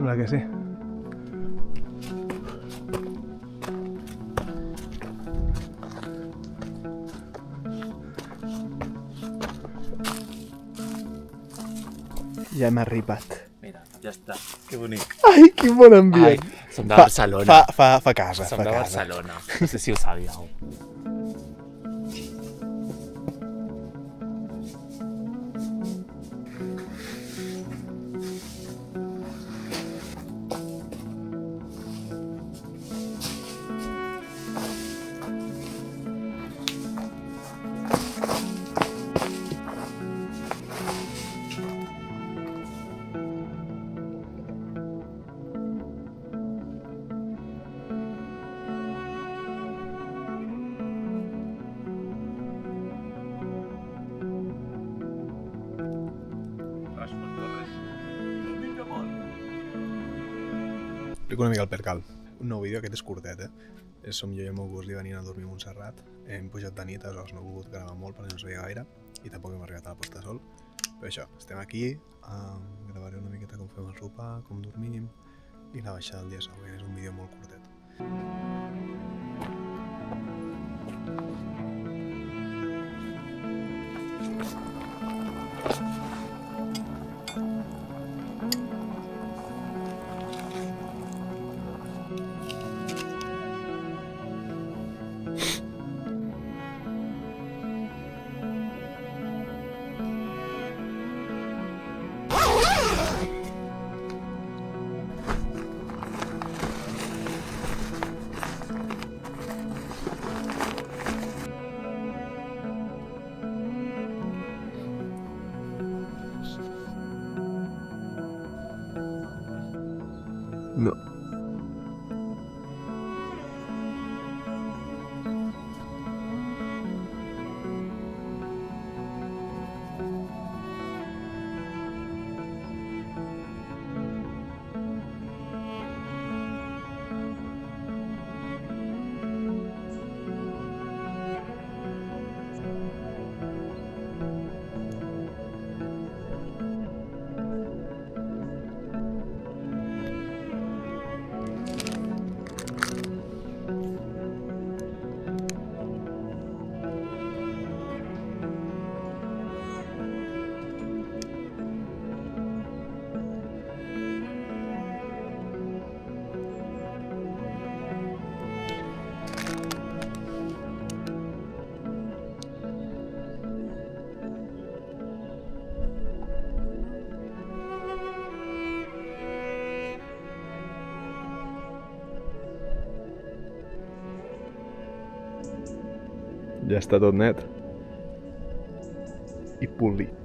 Sembla que sí. Ja hem arribat. Mira, ja està. Que bonic. Ai, quin bon ambient. Som de Barcelona. Fa casa, Som fa de casa. Barcelona. No sé si ho sabíeu. Explico una mica el percal. Un nou vídeo, aquest és curtet, Som jo i el meu gos li venint a dormir a Montserrat. Hem pujat de nit, aleshores no he volgut gravar molt perquè no es veia gaire i tampoc hem arribat a la posta de sol. Però això, estem aquí, gravaré una miqueta com fem el sopar, com dormim i la baixada del dia següent. És un vídeo molt curtet. No. Ja està tot net i polit.